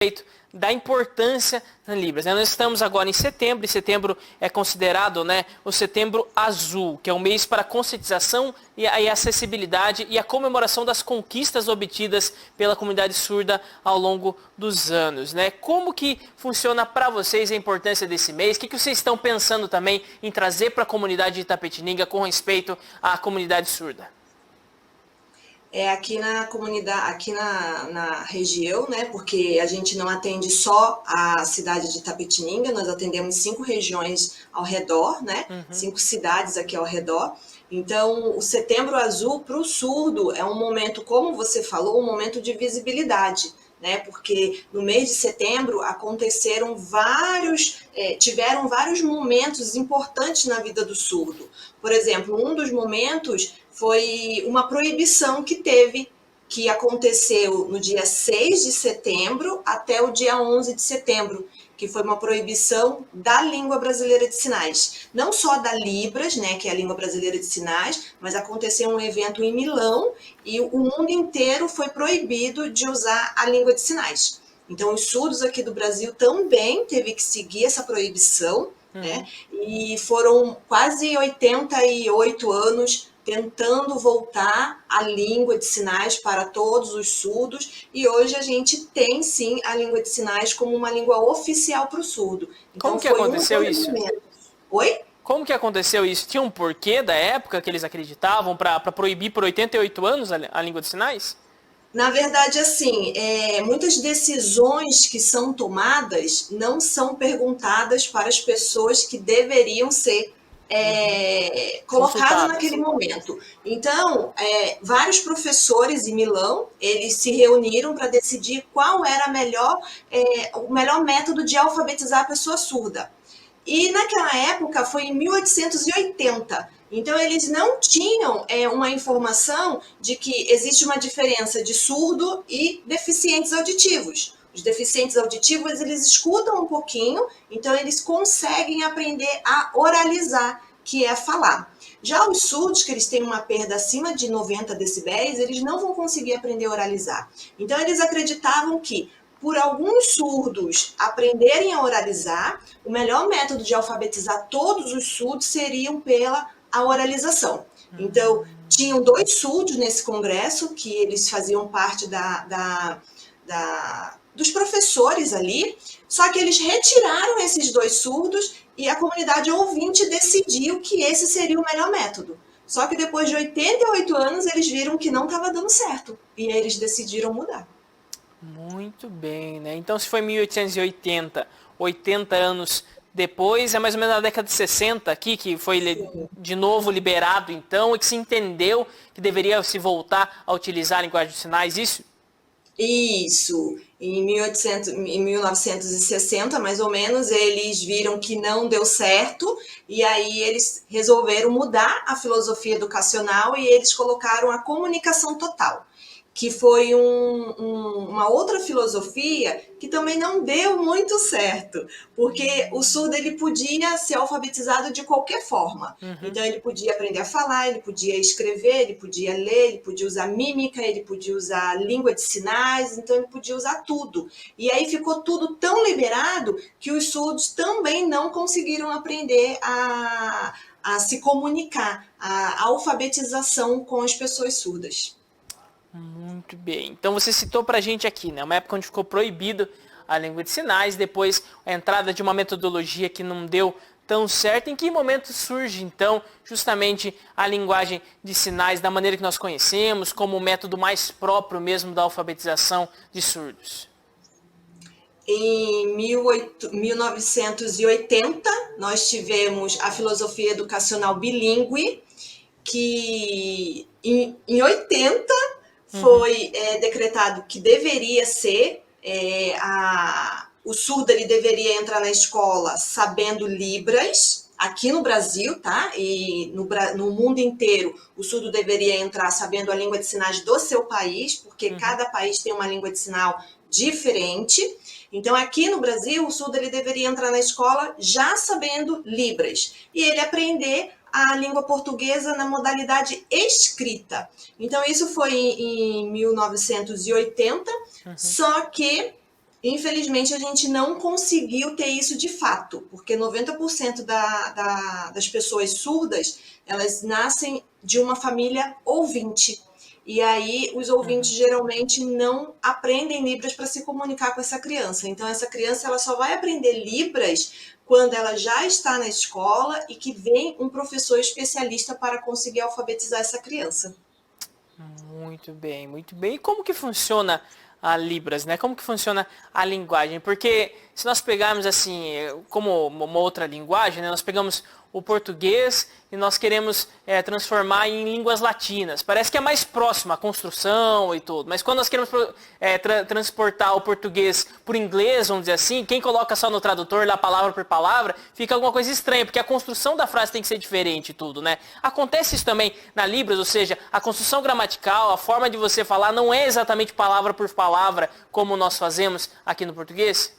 respeito da importância da Libras. Nós estamos agora em setembro, e setembro é considerado, o setembro azul, que é um mês para a conscientização e a acessibilidade e a comemoração das conquistas obtidas pela comunidade surda ao longo dos anos. Como que funciona para vocês a importância desse mês? O que vocês estão pensando também em trazer para a comunidade de Itapetininga com respeito à comunidade surda? Aqui na comunidade, aqui na região, porque a gente não atende só a cidade de Itapetininga, nós atendemos 5 regiões ao redor, 5 cidades aqui ao redor. Então, o Setembro Azul para o surdo é um momento, como você falou, um momento de visibilidade, porque no mês de setembro tiveram vários momentos importantes na vida do surdo. Por exemplo, um dos momentos foi uma proibição que aconteceu no dia 6 de setembro até o dia 11 de setembro, que foi uma proibição da língua brasileira de sinais. Não só da Libras, que é a língua brasileira de sinais, mas aconteceu um evento em Milão e o mundo inteiro foi proibido de usar a língua de sinais. Então, os surdos aqui do Brasil também teve que seguir essa proibição, e foram quase 88 anos tentando voltar a língua de sinais para todos os surdos, e hoje a gente tem sim a língua de sinais como uma língua oficial para o surdo. Então, como que aconteceu isso? Oi? Como que aconteceu isso? Tinha um porquê da época que eles acreditavam para proibir por 88 anos a língua de sinais? Na verdade, assim, muitas decisões que são tomadas não são perguntadas para as pessoas que deveriam ser colocadas naquele momento. Então, vários professores em Milão, eles se reuniram para decidir qual era o melhor método de alfabetizar a pessoa surda. E naquela época foi em 1880. Então, eles não tinham uma informação de que existe uma diferença de surdo e deficientes auditivos. Os deficientes auditivos, eles escutam um pouquinho, então eles conseguem aprender a oralizar, que é falar. Já os surdos, que eles têm uma perda acima de 90 decibéis, eles não vão conseguir aprender a oralizar. Então, eles acreditavam que por alguns surdos aprenderem a oralizar, o melhor método de alfabetizar todos os surdos seriam pela oralização. Então, tinham 2 surdos nesse congresso, que eles faziam parte dos professores ali, só que eles retiraram esses 2 surdos e a comunidade ouvinte decidiu que esse seria o melhor método. Só que depois de 88 anos, eles viram que não estava dando certo, e aí eles decidiram mudar. Muito bem, Então, se foi 1880, 80 anos depois, é mais ou menos na década de 60 aqui, que foi de novo liberado, então, e que se entendeu que deveria se voltar a utilizar a linguagem de sinais, isso? Isso. Em 1960, mais ou menos, eles viram que não deu certo, e aí eles resolveram mudar a filosofia educacional e eles colocaram a comunicação total, que foi uma outra filosofia que também não deu muito certo, porque o surdo ele podia ser alfabetizado de qualquer forma. Então ele podia aprender a falar, ele podia escrever, ele podia ler, ele podia usar mímica, ele podia usar língua de sinais, então ele podia usar tudo. E aí ficou tudo tão liberado que os surdos também não conseguiram aprender a se comunicar, a alfabetização com as pessoas surdas. Muito bem. Então você citou pra gente aqui, uma época onde ficou proibido a língua de sinais, depois a entrada de uma metodologia que não deu tão certo. Em que momento surge, então, justamente a linguagem de sinais da maneira que nós conhecemos, como o método mais próprio mesmo da alfabetização de surdos? Em 1980, nós tivemos a filosofia educacional bilíngue, que em 80 foi decretado que deveria ser, o surdo ele deveria entrar na escola sabendo Libras, aqui no Brasil, tá? E no mundo inteiro, o surdo deveria entrar sabendo a língua de sinais do seu país, porque cada país tem uma língua de sinal diferente. Então, aqui no Brasil, o surdo ele deveria entrar na escola já sabendo Libras, e ele aprender a língua portuguesa na modalidade escrita. Então, isso foi em 1980, só que Infelizmente, a gente não conseguiu ter isso de fato, porque 90% das pessoas surdas, elas nascem de uma família ouvinte. E aí, os ouvintes geralmente não aprendem Libras para se comunicar com essa criança. Então, essa criança ela só vai aprender Libras quando ela já está na escola e que vem um professor especialista para conseguir alfabetizar essa criança. Muito bem, muito bem. E como que funciona a Libras, né? Como que funciona a linguagem? Porque se nós pegarmos assim, como uma outra linguagem, né? Nós pegamos o português e nós queremos transformar em línguas latinas. Parece que é mais próximo a construção e tudo. Mas quando nós queremos transportar o português por inglês, vamos dizer assim, quem coloca só no tradutor lá palavra por palavra, fica alguma coisa estranha, porque a construção da frase tem que ser diferente e tudo, né? Acontece isso também na Libras, ou seja, a construção gramatical, a forma de você falar não é exatamente palavra por palavra como nós fazemos aqui no português?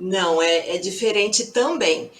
Não, é diferente também.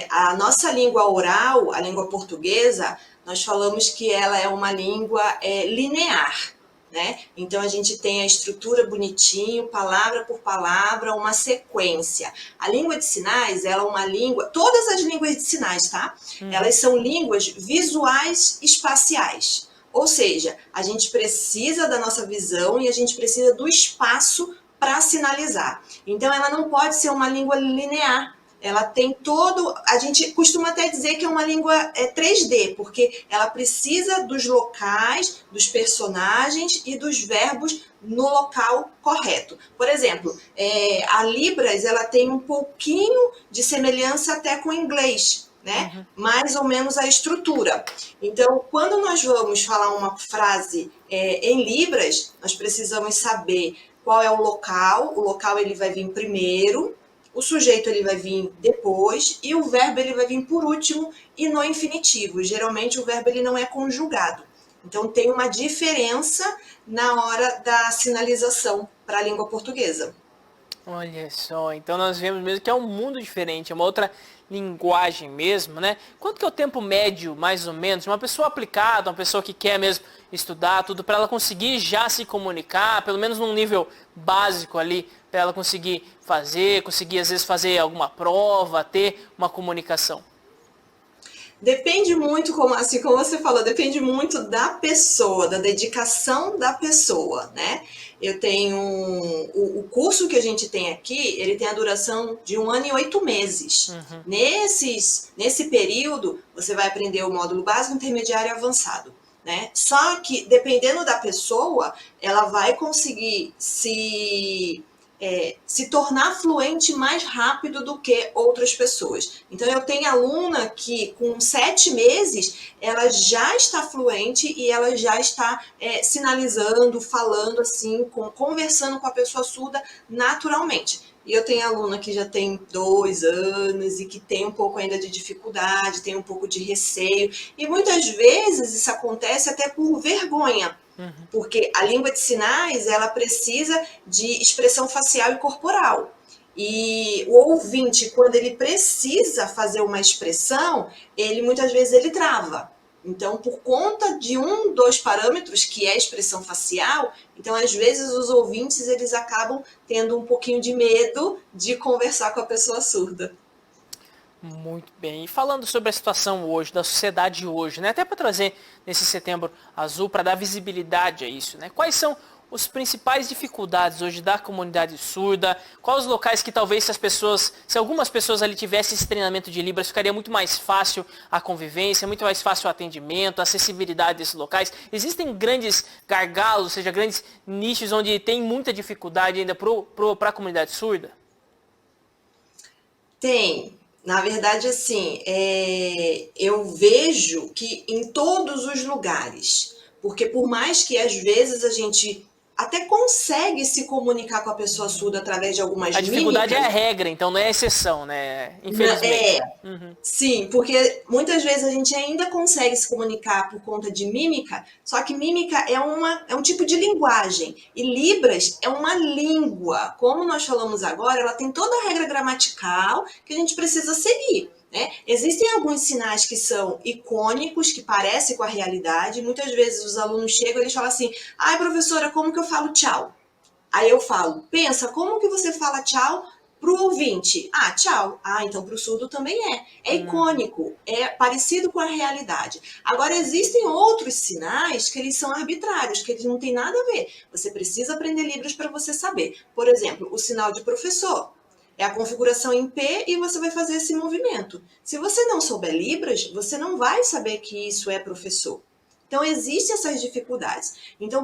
A nossa língua oral, a língua portuguesa, nós falamos que ela é uma língua linear, né? Então a gente tem a estrutura bonitinho, palavra por palavra, uma sequência. A língua de sinais, ela é uma língua, todas as línguas de sinais, tá? Elas são línguas visuais espaciais. Ou seja, a gente precisa da nossa visão e a gente precisa do espaço para sinalizar. Então, ela não pode ser uma língua linear. Ela tem todo. A gente costuma até dizer que é uma língua 3D, porque ela precisa dos locais, dos personagens e dos verbos no local correto. Por exemplo, a Libras ela tem um pouquinho de semelhança até com o inglês, né? Mais ou menos a estrutura. Então, quando nós vamos falar uma frase em Libras, nós precisamos saber qual é o local ele vai vir primeiro, o sujeito ele vai vir depois e o verbo ele vai vir por último e no infinitivo. Geralmente o verbo ele não é conjugado. Então tem uma diferença na hora da sinalização para a língua portuguesa. Olha só, então nós vemos mesmo que é um mundo diferente, é uma outra linguagem mesmo, né? Quanto que é o tempo médio, mais ou menos, de uma pessoa aplicada, uma pessoa que quer mesmo estudar tudo, para ela conseguir já se comunicar, pelo menos num nível básico ali, para ela conseguir conseguir às vezes fazer alguma prova, ter uma comunicação? Depende muito, assim como você falou, depende muito da pessoa, da dedicação da pessoa, né? Eu tenho o curso que a gente tem aqui, ele tem a duração de 1 ano e 8 meses. Nesse período, você vai aprender o módulo básico, intermediário e avançado. Né? Só que, dependendo da pessoa, ela vai conseguir se tornar fluente mais rápido do que outras pessoas. Então, eu tenho aluna que, com 7 meses, ela já está fluente e ela já está sinalizando, falando assim, conversando com a pessoa surda naturalmente. E eu tenho aluna que já tem 2 anos e que tem um pouco ainda de dificuldade, tem um pouco de receio. E muitas vezes isso acontece até por vergonha. Porque a língua de sinais, ela precisa de expressão facial e corporal. E o ouvinte, quando ele precisa fazer uma expressão, ele muitas vezes ele trava. Então, por conta de dois parâmetros, que é a expressão facial, então às vezes os ouvintes eles acabam tendo um pouquinho de medo de conversar com a pessoa surda. Muito bem. E falando sobre a situação hoje, da sociedade hoje, né? Até para trazer nesse Setembro Azul, para dar visibilidade a isso, né? Quais são as principais dificuldades hoje da comunidade surda? Quais os locais que talvez se algumas pessoas ali tivessem esse treinamento de Libras, ficaria muito mais fácil a convivência, muito mais fácil o atendimento, a acessibilidade desses locais? Existem grandes gargalos, ou seja, grandes nichos onde tem muita dificuldade ainda para a comunidade surda? Tem. Na verdade, assim, eu vejo que em todos os lugares, porque por mais que às vezes a gente até consegue se comunicar com a pessoa surda através de algumas A dificuldade é a mímicas, regra, então não é a exceção, né? é, Infelizmente. sim, porque muitas vezes a gente ainda consegue se comunicar por conta de mímica, só que mímica é um tipo de linguagem e Libras é uma língua. Como nós falamos agora, ela tem toda a regra gramatical que a gente precisa seguir. Né? Existem alguns sinais que são icônicos, que parecem com a realidade. Muitas vezes os alunos chegam e eles falam assim: ai, professora, como que eu falo tchau? Aí eu falo, pensa, como que você fala tchau para o ouvinte? Ah, tchau. Ah, então para o surdo também é. É icônico, é parecido com a realidade. Agora, existem outros sinais que eles são arbitrários, que eles não têm nada a ver. Você precisa aprender Libras para você saber. Por exemplo, o sinal de professor. É a configuração em P e você vai fazer esse movimento. Se você não souber Libras, você não vai saber que isso é professor. Então, existem essas dificuldades. Então,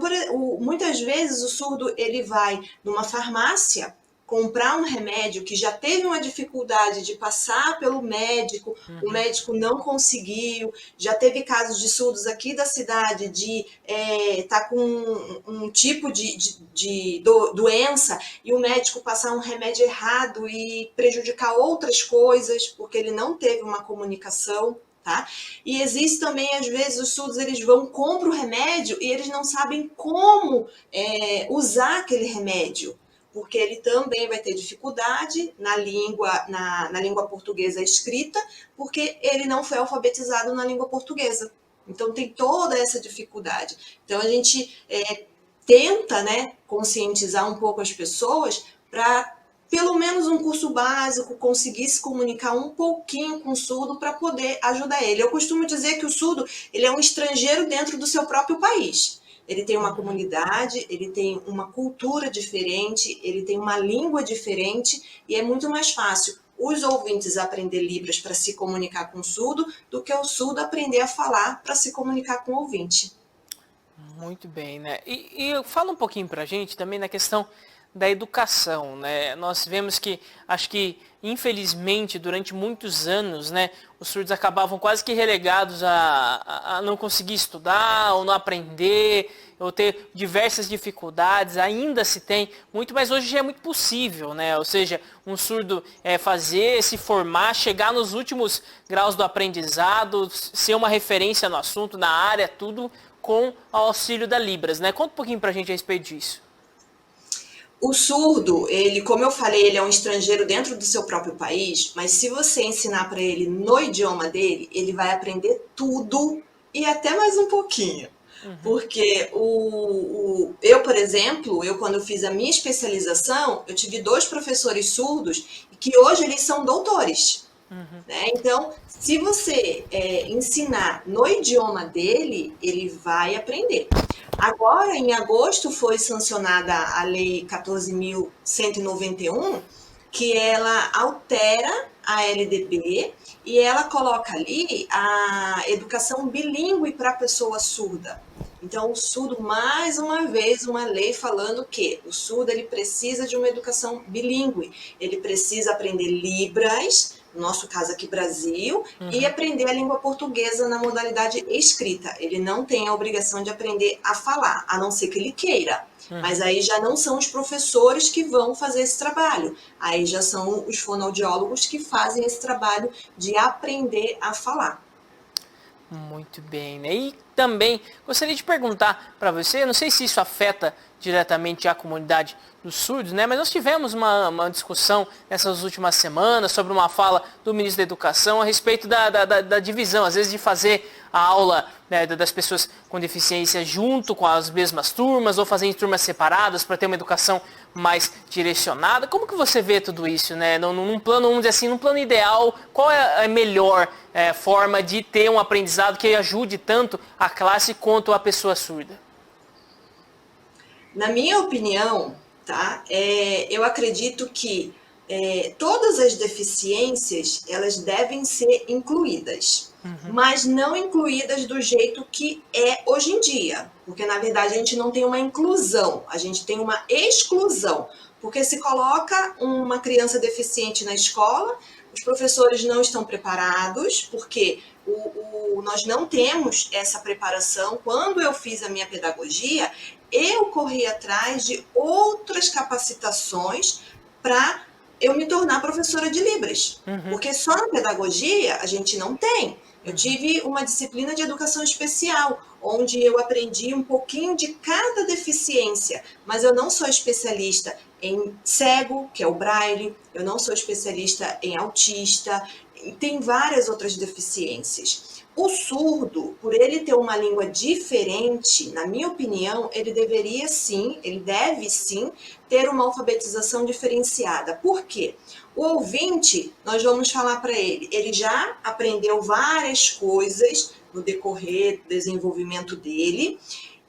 muitas vezes o surdo ele vai numa farmácia comprar um remédio que já teve uma dificuldade de passar pelo médico, o médico não conseguiu, já teve casos de surdos aqui da cidade de tá com um tipo de doença e o médico passar um remédio errado e prejudicar outras coisas, porque ele não teve uma comunicação. Tá? E existe também, às vezes, os surdos eles compram o remédio e eles não sabem como usar aquele remédio, porque ele também vai ter dificuldade na língua portuguesa escrita, porque ele não foi alfabetizado na língua portuguesa. Então, tem toda essa dificuldade. Então, a gente tenta, né, conscientizar um pouco as pessoas para pelo menos um curso básico, conseguir se comunicar um pouquinho com o surdo para poder ajudar ele. Eu costumo dizer que o surdo ele é um estrangeiro dentro do seu próprio país. Ele tem uma comunidade, ele tem uma cultura diferente, ele tem uma língua diferente e é muito mais fácil os ouvintes aprender Libras para se comunicar com o surdo do que o surdo aprender a falar para se comunicar com o ouvinte. Muito bem, né? E fala um pouquinho para a gente também na questão da educação, né? Nós vemos que, acho que, infelizmente, durante muitos anos, né, os surdos acabavam quase que relegados a não conseguir estudar, ou não aprender, ou ter diversas dificuldades, ainda se tem muito, mas hoje já é muito possível, né? Ou seja, um surdo fazer, se formar, chegar nos últimos graus do aprendizado, ser uma referência no assunto, na área, tudo com o auxílio da Libras, né? Conta um pouquinho pra gente a respeito disso. O surdo, ele, como eu falei, ele é um estrangeiro dentro do seu próprio país, mas se você ensinar para ele no idioma dele, ele vai aprender tudo e até mais um pouquinho. Porque eu, por exemplo, quando eu fiz a minha especialização, eu tive 2 professores surdos que hoje eles são doutores. Né? Então, se você ensinar no idioma dele, ele vai aprender. Agora, em agosto, foi sancionada a Lei 14.191, que ela altera a LDB e ela coloca ali a educação bilíngue para a pessoa surda. Então, o surdo, mais uma vez, uma lei falando que o surdo ele precisa de uma educação bilíngue. Ele precisa aprender Libras, no nosso caso aqui Brasil, e aprender a língua portuguesa na modalidade escrita. Ele não tem a obrigação de aprender a falar, a não ser que ele queira. Mas aí já não são os professores que vão fazer esse trabalho. Aí já são os fonoaudiólogos que fazem esse trabalho de aprender a falar. Muito bem, né? E também gostaria de perguntar para você, não sei se isso afeta diretamente a comunidade dos surdos, né? Mas nós tivemos uma discussão nessas últimas semanas sobre uma fala do ministro da Educação a respeito da divisão, às vezes de fazer a aula, né, das pessoas com deficiência junto com as mesmas turmas ou fazer em turmas separadas para ter uma educação mais direcionada. Como que você vê tudo isso, né? Num plano, vamos dizer assim, num plano ideal, qual é a melhor forma de ter um aprendizado que ajude tanto a classe quanto a pessoa surda? Na minha opinião, tá? Eu acredito que todas as deficiências elas devem ser incluídas, mas não incluídas do jeito que é hoje em dia, porque na verdade a gente não tem uma inclusão, a gente tem uma exclusão, porque se coloca uma criança deficiente na escola, os professores não estão preparados, porque nós não temos essa preparação. Quando eu fiz a minha pedagogia, eu corri atrás de outras capacitações para eu me tornar professora de Libras. Porque só na pedagogia a gente não tem. Eu tive uma disciplina de educação especial, onde eu aprendi um pouquinho de cada deficiência, mas eu não sou especialista em cego, que é o braille, eu não sou especialista em autista, tem várias outras deficiências. O surdo, por ele ter uma língua diferente, na minha opinião, ele deve sim ter uma alfabetização diferenciada. Por quê? O ouvinte, nós vamos falar para ele já aprendeu várias coisas no decorrer do desenvolvimento dele,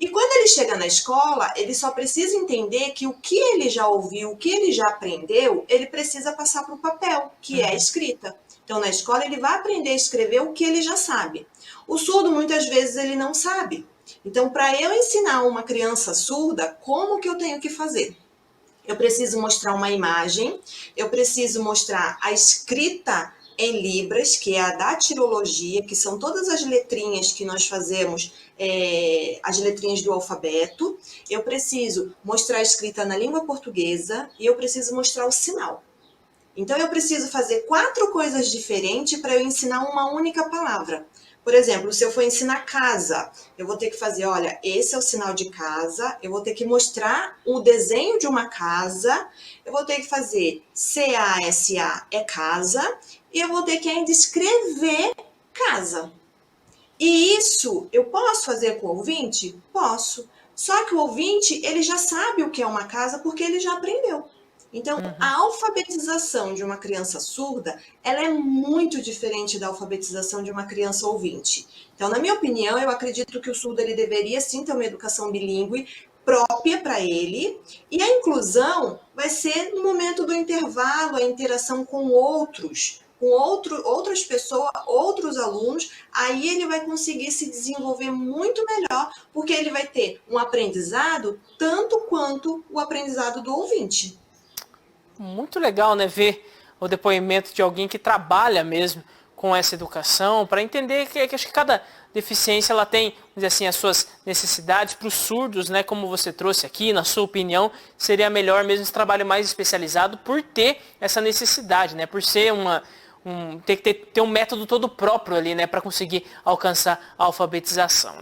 e quando ele chega na escola, ele só precisa entender que o que ele já ouviu, o que ele já aprendeu, ele precisa passar para o papel, que é a escrita. Então, na escola, ele vai aprender a escrever o que ele já sabe. O surdo, muitas vezes, ele não sabe. Então, para eu ensinar uma criança surda, como que eu tenho que fazer? Eu preciso mostrar uma imagem, eu preciso mostrar a escrita em libras, que é a datilologia, que são todas as letrinhas que nós fazemos, as letrinhas do alfabeto. Eu preciso mostrar a escrita na língua portuguesa e eu preciso mostrar o sinal. Então, eu preciso fazer 4 coisas diferentes para eu ensinar uma única palavra. Por exemplo, se eu for ensinar casa, eu vou ter que fazer, olha, esse é o sinal de casa, eu vou ter que mostrar o desenho de uma casa, eu vou ter que fazer C-A-S-A é casa, e eu vou ter que ainda escrever casa. E isso eu posso fazer com o ouvinte? Posso. Só que o ouvinte, ele já sabe o que é uma casa porque ele já aprendeu. Então, a alfabetização de uma criança surda, ela é muito diferente da alfabetização de uma criança ouvinte. Então, na minha opinião, eu acredito que o surdo ele deveria sim ter uma educação bilíngue própria para ele, e a inclusão vai ser no momento do intervalo, a interação com outros, outras pessoas, outros alunos, aí ele vai conseguir se desenvolver muito melhor, porque ele vai ter um aprendizado tanto quanto o aprendizado do ouvinte. Muito legal, né, ver o depoimento de alguém que trabalha mesmo com essa educação, para entender que acho que cada deficiência ela tem, vamos dizer assim, as suas necessidades. Para os surdos, né, como você trouxe aqui, na sua opinião, seria melhor mesmo esse trabalho mais especializado por ter essa necessidade, né, por ser ter um método todo próprio ali, né, para conseguir alcançar a alfabetização, né.